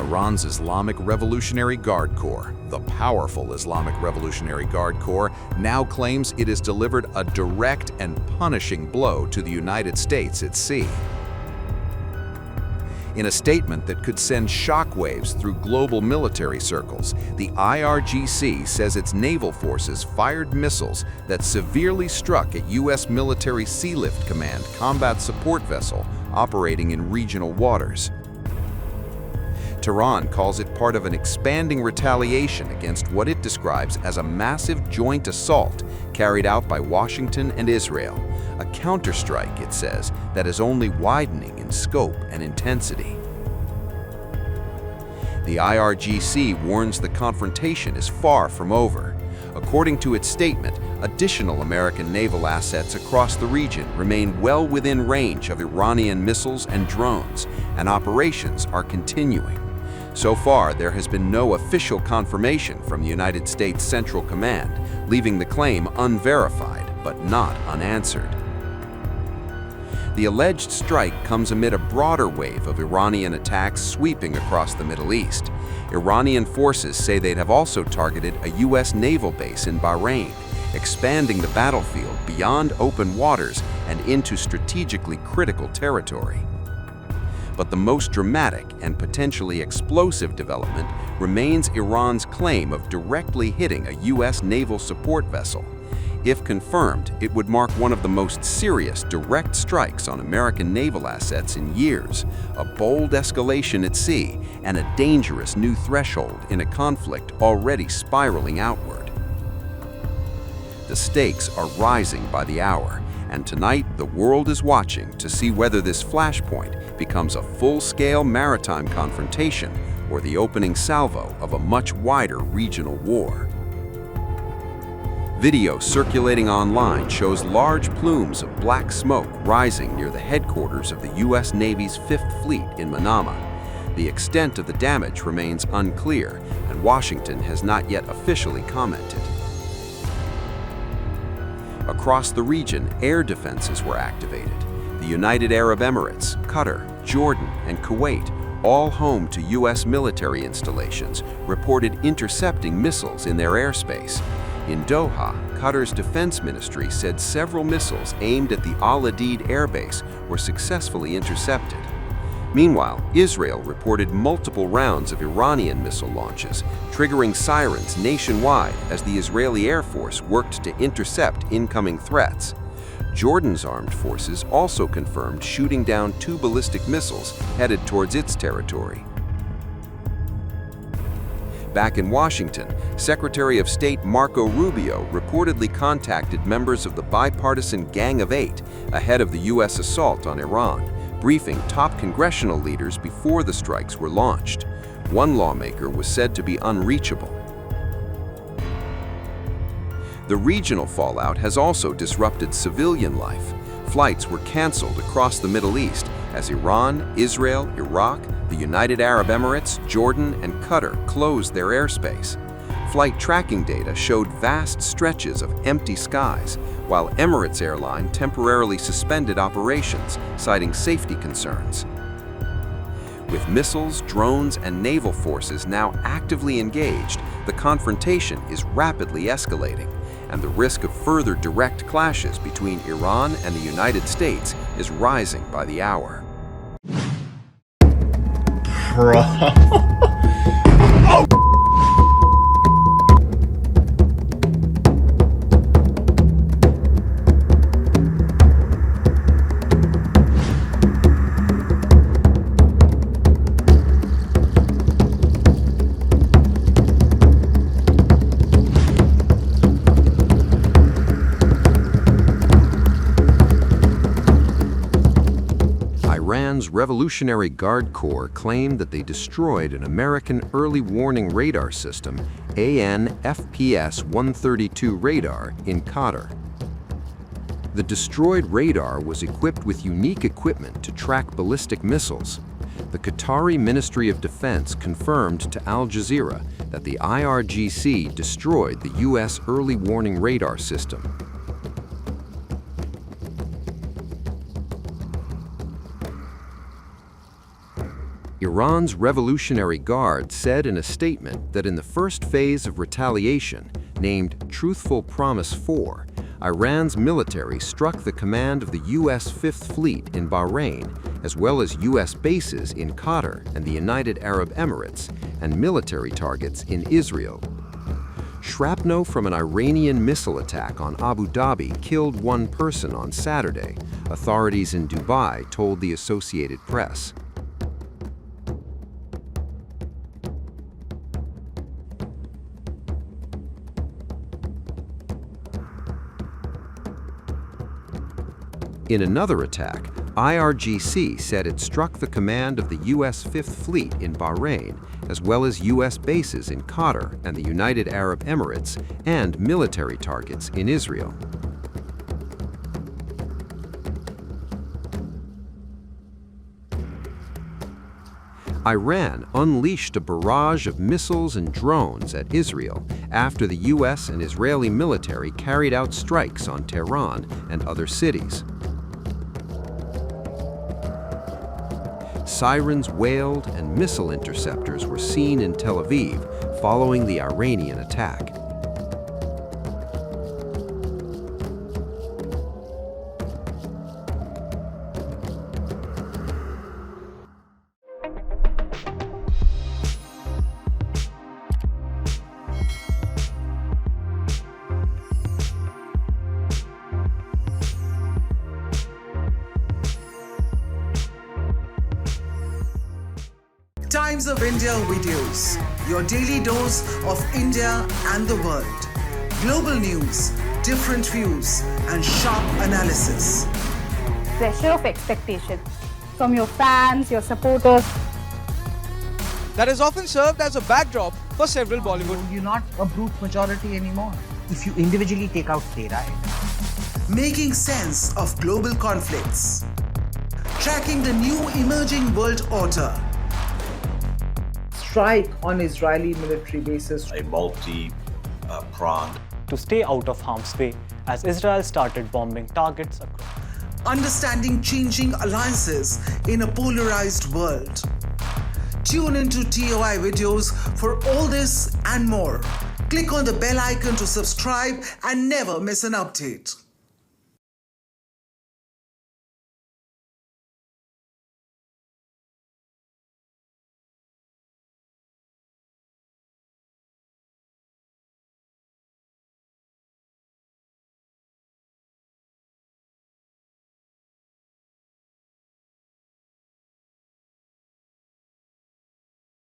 Iran's Islamic Revolutionary Guard Corps, the powerful Islamic Revolutionary Guard Corps, now claims it has delivered a direct and punishing blow to the United States at sea. In a statement that could send shockwaves through global military circles, the IRGC says its naval forces fired missiles that severely struck a U.S. military Sealift Command combat support vessel operating in regional waters. Tehran calls it part of an expanding retaliation against what it describes as a massive joint assault carried out by Washington and Israel, a counterstrike, it says, that is only widening in scope and intensity. The IRGC warns the confrontation is far from over. According to its statement, additional American naval assets across the region remain well within range of Iranian missiles and drones, and operations are continuing. So far, there has been no official confirmation from the United States Central Command, leaving the claim unverified but not unanswered. The alleged strike comes amid a broader wave of Iranian attacks sweeping across the Middle East. Iranian forces say they'd have also targeted a U.S. naval base in Bahrain, expanding the battlefield beyond open waters and into strategically critical territory. But the most dramatic and potentially explosive development remains Iran's claim of directly hitting a U.S. naval support vessel. If confirmed, it would mark one of the most serious direct strikes on American naval assets in years, a bold escalation at sea, and a dangerous new threshold in a conflict already spiraling outward. The stakes are rising by the hour, and tonight the world is watching to see whether this flashpoint becomes a full-scale maritime confrontation or the opening salvo of a much wider regional war. Video circulating online shows large plumes of black smoke rising near the headquarters of the U.S. Navy's Fifth Fleet in Manama. The extent of the damage remains unclear, and Washington has not yet officially commented. Across the region, air defenses were activated. The United Arab Emirates, Qatar, Jordan, and Kuwait, all home to U.S. military installations, reported intercepting missiles in their airspace. In Doha, Qatar's defense ministry said several missiles aimed at the Al Udeid airbase were successfully intercepted. Meanwhile, Israel reported multiple rounds of Iranian missile launches, triggering sirens nationwide as the Israeli Air Force worked to intercept incoming threats. Jordan's armed forces also confirmed shooting down 2 ballistic missiles headed towards its territory. Back in Washington, Secretary of State Marco Rubio reportedly contacted members of the bipartisan Gang of Eight ahead of the U.S. assault on Iran, briefing top congressional leaders before the strikes were launched. One lawmaker was said to be unreachable. The regional fallout has also disrupted civilian life. Flights were canceled across the Middle East as Iran, Israel, Iraq, the United Arab Emirates, Jordan, and Qatar closed their airspace. Flight tracking data showed vast stretches of empty skies, while Emirates Airline temporarily suspended operations, citing safety concerns. With missiles, drones, and naval forces now actively engaged, the confrontation is rapidly escalating, and the risk of further direct clashes between Iran and the United States is rising by the hour. Bro. Iran's Revolutionary Guard Corps claimed that they destroyed an American early warning radar system, AN/FPS-132 radar, in Qatar. The destroyed radar was equipped with unique equipment to track ballistic missiles. The Qatari Ministry of Defense confirmed to Al Jazeera that the IRGC destroyed the U.S. early warning radar system. Iran's Revolutionary Guard said in a statement that in the first phase of retaliation, named Truthful Promise 4, Iran's military struck the command of the U.S. Fifth Fleet in Bahrain, as well as U.S. bases in Qatar and the United Arab Emirates, and military targets in Israel. Shrapnel from an Iranian missile attack on Abu Dhabi killed one person on Saturday, authorities in Dubai told the Associated Press. In another attack, IRGC said it struck the command of the U.S. Fifth Fleet in Bahrain, as well as U.S. bases in Qatar and the United Arab Emirates, and military targets in Israel. Iran unleashed a barrage of missiles and drones at Israel after the U.S. and Israeli military carried out strikes on Tehran and other cities. Sirens wailed and missile interceptors were seen in Tel Aviv following the Iranian attack. Times of India videos, your daily dose of India and the world. Global news, different views, and sharp analysis. Pressure of expectation from your fans, your supporters. That is often served as a backdrop for several Bollywood. You're not a brute majority anymore. If you individually take out Tehran. Making sense of global conflicts. Tracking the new emerging world order. Strike on Israeli military bases. A multi-pronged. To stay out of harm's way as Israel started bombing targets across. Understanding changing alliances in a polarized world. Tune into TOI videos for all this and more. Click on the bell icon to subscribe and never miss an update.